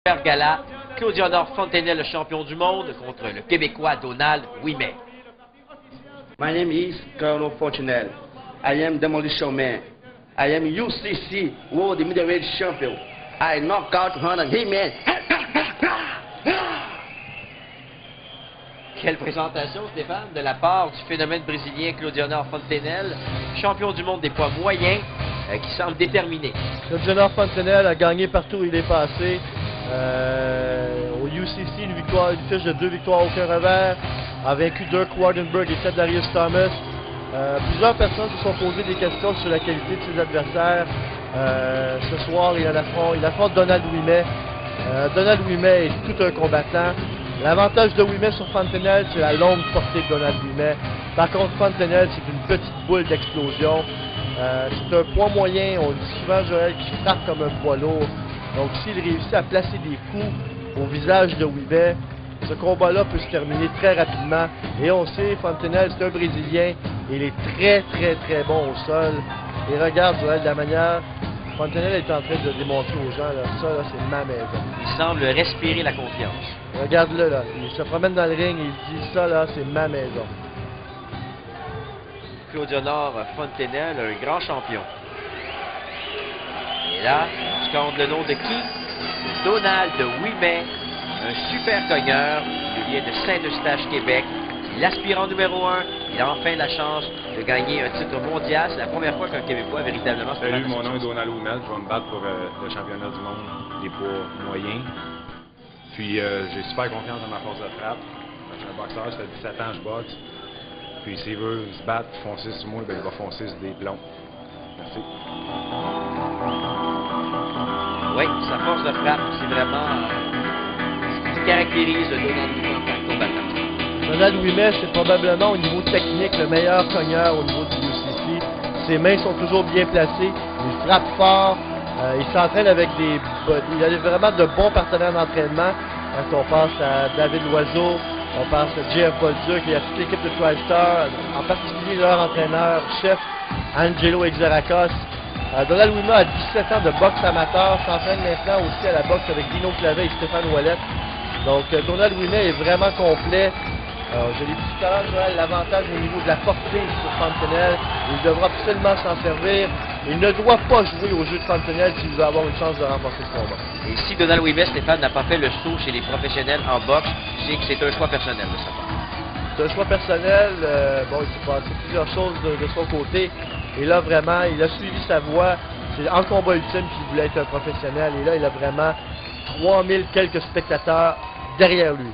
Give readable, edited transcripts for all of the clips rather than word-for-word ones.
Super gala, Claudio Honor Fontenelle, le champion du monde, contre le Québécois Donald Ouimet. My name is Claudio Fontenelle. I am Demolition Man. I am UCC World Middleweight Champion. I knock out Hunter He-Man. Quelle présentation, Stéphane, de la part du phénomène brésilien Claudio Honor Fontenelle, champion du monde des poids moyens, qui semble déterminé. Claudio Honor Fontenelle a gagné partout où il est passé. Au UCC, une fiche de 2 victoires, aucun revers, a vaincu Dirk Wardenberg et Ted Darius Thomas. Plusieurs personnes se sont posées des questions sur la qualité de ses adversaires. Ce soir, il affronte Donald Ouimet. Donald Ouimet est tout un combattant. L'avantage de Ouimet sur Fontenelle, c'est la longue portée de Donald Ouimet. Par contre, Fontenelle, c'est une petite boule d'explosion. C'est un poids moyen, on dit souvent, Joël, qui frappe comme un poids lourd. Donc, s'il réussit à placer des coups au visage de Ouimet, ce combat-là peut se terminer très rapidement. Et on sait, Fontenelle, c'est un Brésilien. Il est très bon au sol. Et regarde, Joël, de la manière, Fontenelle est en train de démontrer aux gens, là, ça, là, c'est ma maison. Il semble respirer la confiance. Regarde-le, là. Il se promène dans le ring et il dit, ça, là, c'est ma maison. Claudio Honor Fontenelle, un grand champion. Et là, on scande le nom de qui? De Donald Ouimet, un super cogneur. Il vient de Saint-Eustache, Québec. Il aspirant numéro 1. Il a enfin la chance de gagner un titre mondial. C'est la première fois qu'un Québécois véritablement se Salut, mon nom est Donald Ouimet. Je vais me battre pour le championnat du monde des poids moyens. Puis j'ai super confiance dans ma force de frappe. Je suis un boxeur, ça fait 17 ans que je boxe. Puis s'il veut se battre, foncer sur moi, ben, il va foncer sur des plombs. Merci. Oui, sa force de frappe, c'est vraiment ce qui caractérise Donald Ouimet en tant que combattant. Donald Ouimet, c'est probablement au niveau technique le meilleur cogneur au niveau du UCC. Ses mains sont toujours bien placées, il frappe fort, il s'entraîne avec il a vraiment de bons partenaires d'entraînement. Quand on pense à David Loiseau, on pense à Jeff Bolduc et à toute l'équipe de TriStar, en particulier leur entraîneur-chef, Angelo Exarchos. Donald Ouimet a 17 ans de boxe amateur, s'entraîne maintenant aussi à la boxe avec Dino Clavet et Stéphane Ouellet. Donc Donald Ouimet est vraiment complet. Je l'ai dit tout à l'heure, l'avantage au niveau de la portée sur Fontenelle. Il devra absolument s'en servir. Il ne doit pas jouer au jeu de Fontenelle s'il veut avoir une chance de remporter ce combat. Et si Donald Ouimet, Stéphane, n'a pas fait le saut chez les professionnels en boxe, c'est que c'est un choix personnel de sa part. C'est un choix personnel. Bon, il s'est passé plusieurs choses de son côté. Et là, vraiment, il a suivi sa voie. C'est en combat ultime qu'il voulait être un professionnel. Et là, il a vraiment 3000 quelques spectateurs derrière lui.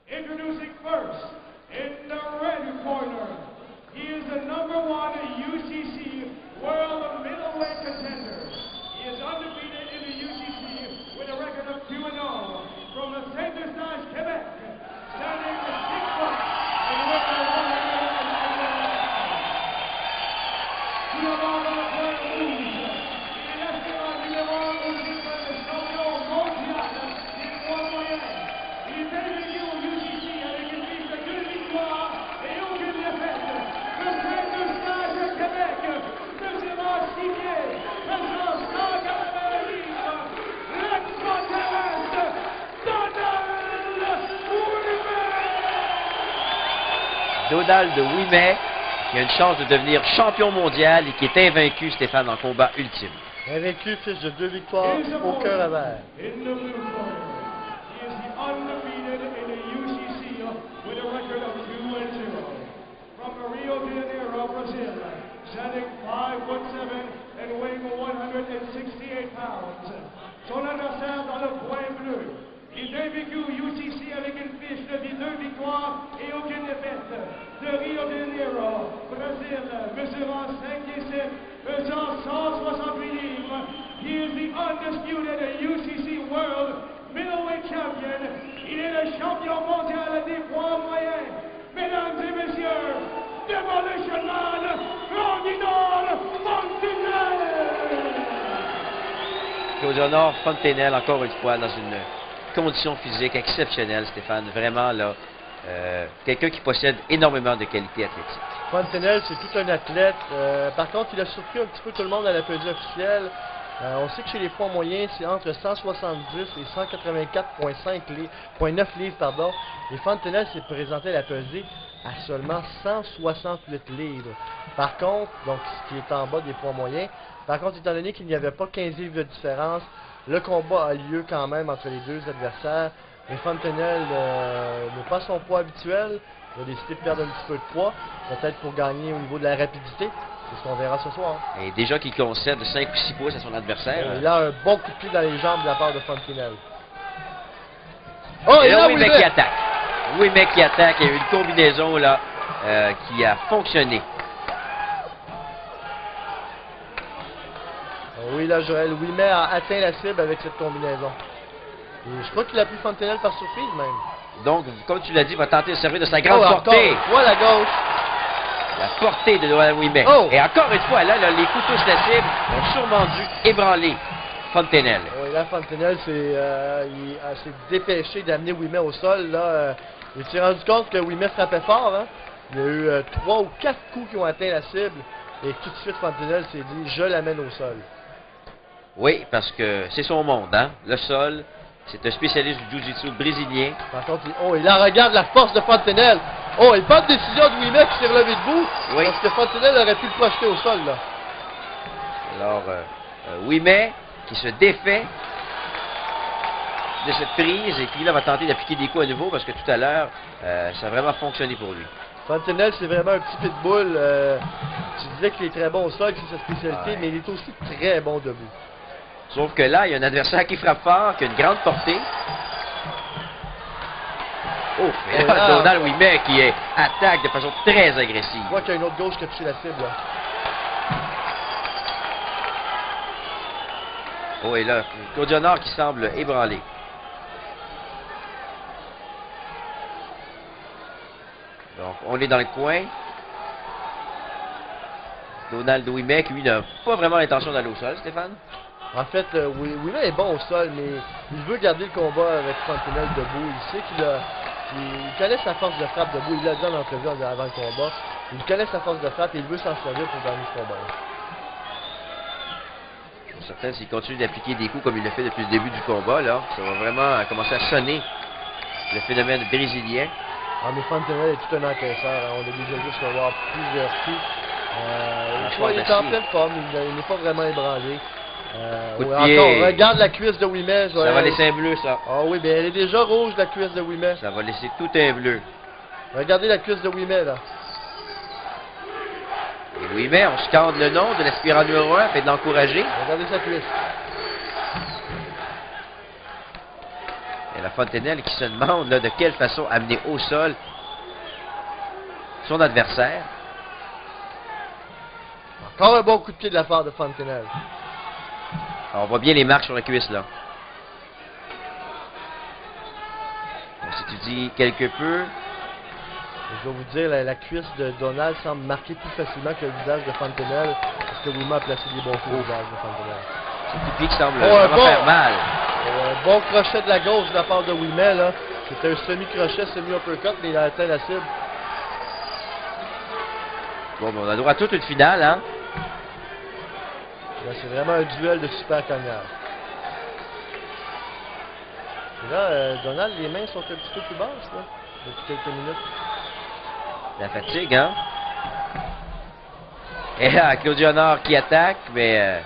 Introducing first, in the red corner, he is the #1 UCC World Middleweight Contender. He is undefeated in the UCC with a record of 2-0 from the Saint-Eustache, Quebec, standing 6 foot and weighing 190 pounds. Il restera numéro 1 au titre de champion mondial des poids moyens. Il est vaincu au UCC avec une liste de 2 victoires et aucune défaite. Le Saint-Eustache, Québec, mesurant 6 pieds, pesant 180 livres, l'extraterrestre Donald Ouimet, qui a une chance de devenir champion mondial et qui est invaincu, Stéphane, en combat ultime. Invaincu, fiche de 2 victoires, aucun revers. In the blue corner, he is the undefeated in the UCC with a record of 2-0. From Rio de Janeiro, Brazil, standing 5'7" and weighing 168 pounds. son adversaire dans le coin bleu. Il est vécu UCC avec une fiche de 2 victoires et aucune défaite. De Rio de Janeiro, Brésil, mesurant 5 et 7, pesant 168 livres. He is the undisputed UCC World Middleweight Champion. Il est le champion mondial des poids moyens. Mesdames et messieurs, Demolition Man, Ferdinand Fontenelle! Claude Honor Fontenelle, encore une fois, dans une condition physique exceptionnelle, Stéphane. Vraiment, là, quelqu'un qui possède énormément de qualités athlétiques. Fontenelle, c'est tout un athlète. Par contre, il a surpris un petit peu tout le monde à la pesée officielle. On sait que chez les poids moyens, c'est entre 170 et 184,9 livres. Pardon. Et Fontenelle s'est présenté à la pesée à seulement 168 livres. Par contre, donc ce qui est en bas des poids moyens, par contre, étant donné qu'il n'y avait pas 15 livres de différence, le combat a lieu quand même entre les deux adversaires. Mais Fontenelle n'est pas son poids habituel. Il a décidé de perdre un petit peu de poids, peut-être pour gagner au niveau de la rapidité. C'est ce qu'on verra ce soir. Et déjà qu'il concède 5 ou 6 pouces à son adversaire. Il a un bon coup de pied dans les jambes de la part de Fontenelle. Oh, et là, Ouimet qui attaque. Ouimet qui attaque. Il y a eu une combinaison là qui a fonctionné. Oui, là, Joël Ouimet a atteint la cible avec cette combinaison. Et je crois qu'il a pris Fontenelle par surprise même. Donc, comme tu l'as dit, il va tenter de servir de sa grande portée. Encore, voilà, gauche. La portée de Donald Ouimet. Oh. Et encore une fois, là, les coups touchent la cible, ont sûrement dû ébranler Fontenelle. Oui, là, Fontenelle s'est dépêché d'amener Ouimet au sol. Là, il s'est rendu compte que Ouimet frappait fort. Hein. Il y a eu 3 ou 4 coups qui ont atteint la cible. Et tout de suite, Fontenelle s'est dit, je l'amène au sol. Oui, parce que c'est son monde, hein. Le sol, c'est un spécialiste du jiu-jitsu brésilien. Par contre, il la regarde la force de Fontenelle. Oh, il pas de décision de Ouimet qui s'est relevé debout. Oui. Parce que Fontenelle aurait pu le projeter au sol, là. Alors, Ouimet qui se défait de cette prise et puis là va tenter d'appliquer des coups à nouveau parce que tout à l'heure, ça a vraiment fonctionné pour lui. Fontenelle, c'est vraiment un petit pitbull. Tu disais qu'il est très bon au sol, que c'est sa spécialité, Ouais. mais il est aussi très bon debout. Sauf que là, il y a un adversaire qui frappe fort, qui a une grande portée. Oh, et là, là, Donald Ouimet qui attaque de façon très agressive. Je vois qu'il y a une autre gauche qui a touché la cible, là. Oh, et là, Claude Honor qui semble ébranlé. Donc, on est dans le coin. Donald Ouimet, qui lui n'a pas vraiment l'intention d'aller au sol, Stéphane. En fait, Ouimet est bon au sol, mais il veut garder le combat avec Fontenelle debout. Il sait qu'il connaît sa force de frappe debout. Il l'a dit en entrevue avant le combat. Il connaît sa force de frappe et il veut s'en servir pour gagner ce combat. Je suis certain s'il continue d'appliquer des coups comme il l'a fait depuis le début du combat, là, ça va vraiment commencer à sonner le phénomène brésilien. Ah, mais Fontenelle est tout un encaisseur. Hein. On a déjà vu se voir plusieurs coups. Je vois, il est en pleine forme. Il n'est pas vraiment ébranlé. Coup de Ouais, pied. encore, regarde la cuisse de Ouimet. Ça va laisser un bleu, ça. Ah oui, mais elle est déjà rouge, la cuisse de Ouimet. Ça va laisser tout un bleu. Regardez la cuisse de Ouimet, là. Et Ouimet, on scande le nom de l'aspirant numéro 1 afin de l'encourager. Regardez sa cuisse. Et la Fontenelle qui se demande là, de quelle façon amener au sol son adversaire. Encore un bon coup de pied de la part de Fontenelle. Alors, on voit bien les marques sur la cuisse, là. On s'étudie quelque peu. Je vais vous dire, la cuisse de Donald semble marquer plus facilement que le visage de Fontenelle, parce que Ouimet a placé des bons coups au visage de Fontenelle. C'est un pied qui semble Oh, un vraiment bon. faire mal. Un bon crochet de la gauche de la part de Ouimet, là. C'était un semi-crochet, semi-uppercut, mais il a atteint la cible. Bon, ben, on a droit à toute une finale, hein. Là, c'est vraiment un duel de super cognards. Et là, Donald, les mains sont un petit peu plus basses, là, depuis quelques minutes. La fatigue, hein. Et là, Claudio Honor qui attaque, mais...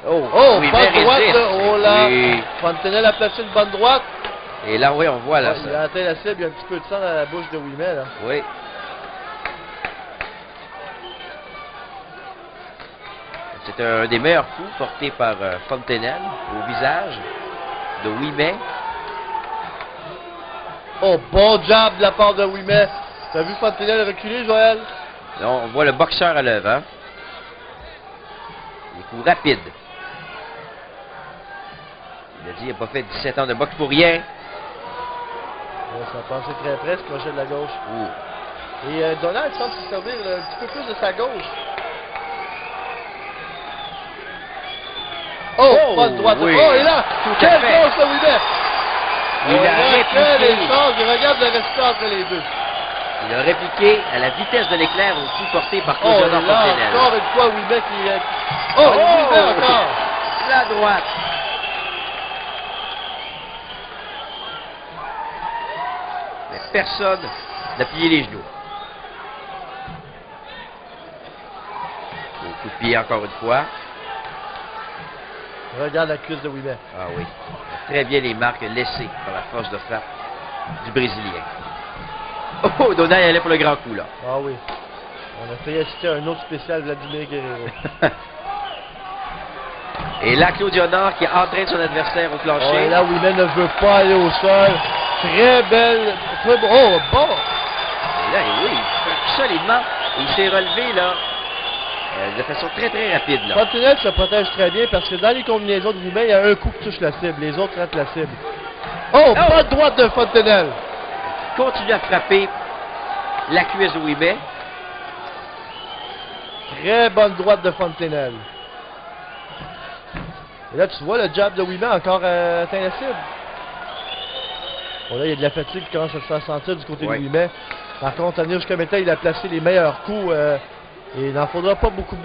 Oh, Ouimet bonne droite, résiste. là. Oh là! Oui. Fontenelle a placé une bonne droite. Et là, oui, on voit, là, Ouais, il a ça. atteint la cible, il y a un petit peu de sang dans la bouche de Ouimet, là. Oui. C'est un des meilleurs coups portés par Fontenelle au visage de Ouimet. Oh, bon jab de la part de Ouimet. T'as vu Fontenelle reculer, Joël? Là, on voit le boxeur à l'œuvre. Hein? Des coups rapides. Il a dit qu'il n'a pas fait 17 ans de boxe pour rien. Ouais, ça a passé très près, ce crochet de la gauche. Ouh. Et Donald semble se servir un petit peu plus de sa gauche. Oh, pas de droite. oui. Oh, et là, Tout à quelle fait. gauche de Ouimet! Il a Quel répliqué. échange! Je regarde le résultat entre les deux. Il a répliqué à la vitesse de l'éclair au coup porté par Oh, et Claude là, Fontenelle. encore une fois, Ouimet qui... Oh, Ouimet encore! La droite. Mais personne n'a plié les genoux. Au coup de pied encore une fois. Regarde la cuisse de Ouimet. Ah oui. Très bien les marques laissées par la force de frappe du Brésilien. Oh, Donald allait pour le grand coup là. Ah oui. On a failli assister à un autre spécial Vladimir Guerrero. Et là, Claudio Nord qui entraîne son adversaire au Oh, plancher. et là, Ouimet ne veut pas aller au sol. Très belle. Très bon. Oh, bon. Et là, oui, solidement. Il s'est relevé là de façon très très rapide là. Fontenelle se protège très bien parce que dans les combinaisons de Ouimet, il y a un coup qui touche la cible. Les autres ratent la cible. Oh, pas de droite de Fontenelle. Continue à frapper la cuisse de Ouimet. Très bonne droite de Fontenelle. Et là, tu vois le jab de Ouimet encore atteint la cible. Bon, là, il y a de la fatigue qui commence à se faire sentir du côté Ouais. de Ouimet. Par contre, à venir jusqu'à maintenant, il a placé les meilleurs coups. Et il n'en faudra pas beaucoup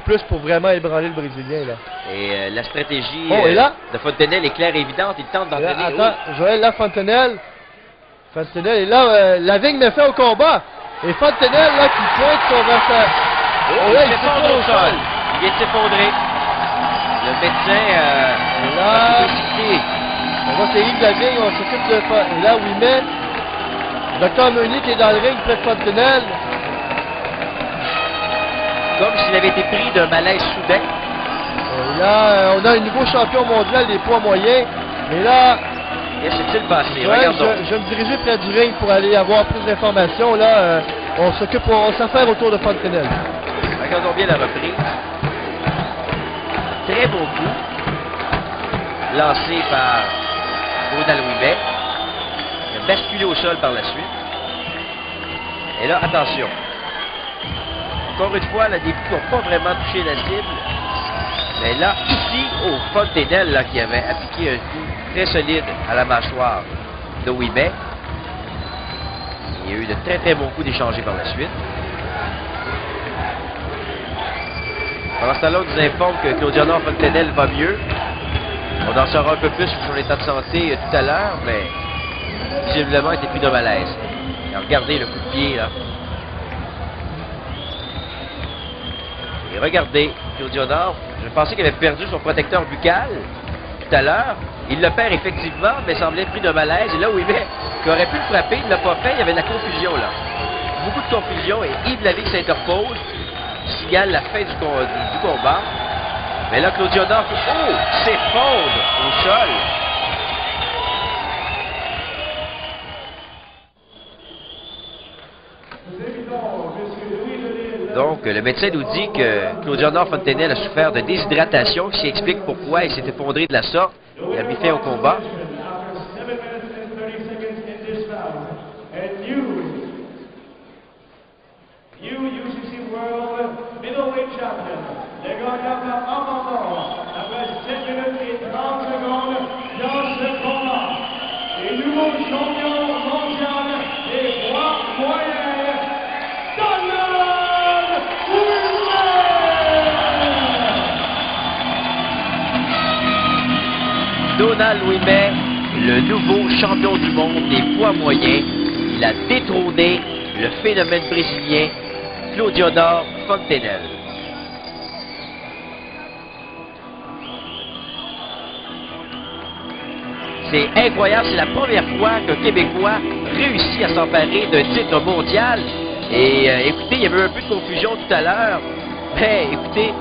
plus pour vraiment ébranler le Brésilien. Là. Et la stratégie Oh, et là? de Fontenelle est claire et évidente. Il tente Et là, d'entraîner. attends, Joël, là, Fontenelle. Et là, Lavigne met fin au combat. Et Fontenelle, là, qui pointe son versant. Oh, là, il s'effondre au sol. Il vient de s'effondrer. Le médecin Et là, a décidé. on voit c'est Yves Lavigne, on s'occupe de... Et là, Ouimet. Dr Meunier qui est dans le ring près de Fontenelle. Comme s'il avait été pris d'un malaise soudain. Et là, on a un nouveau champion mondial des poids moyens. Mais là, Qu'est-ce qui s'est passé? ouais, Regardons. je vais me diriger près du ring pour aller avoir plus d'informations. Là, on s'affaire autour de Fontenelle. Regardons bien la reprise. Très beau coup. Lancé par Donald Ouimet. Il a basculé au sol par la suite. Et là, attention. Encore une fois, là, des coups qui n'ont pas vraiment touché la cible. Mais là, ici, Fontenelle, là, qui avait appliqué un coup très solide à la mâchoire de Ouimet. Il y a eu de très très bons coups d'échangés par la suite. Pendant ce temps-là, on nous informe que Claudio Fontenelle va mieux. On en saura un peu plus sur son état de santé tout à l'heure, mais visiblement, il était plus de malaise. Et regardez le coup de pied, là. Et regardez, Claudio Nord, je pensais qu'il avait perdu son protecteur buccal tout à l'heure. Il le perd effectivement, mais semblait pris de malaise. Et là où il aurait pu le frapper, il ne l'a pas fait. Il y avait de la confusion là. Beaucoup de confusion et Yves Lavigne s'interpose, signale la fin du combat. Mais là, Claudio Nord s'effondre au sol. Donc, le médecin nous dit que Claudio Fontenelle a souffert de déshydratation, qui explique pourquoi il s'est effondré de la sorte. Il a mis fin au combat. Donald Ouimet, le nouveau champion du monde des poids moyens. Il a détrôné le phénomène brésilien Claudio Fontenelle. C'est incroyable, c'est la première fois qu'un Québécois réussit à s'emparer d'un titre mondial. Et écoutez, il y avait un peu de confusion tout à l'heure. Mais écoutez,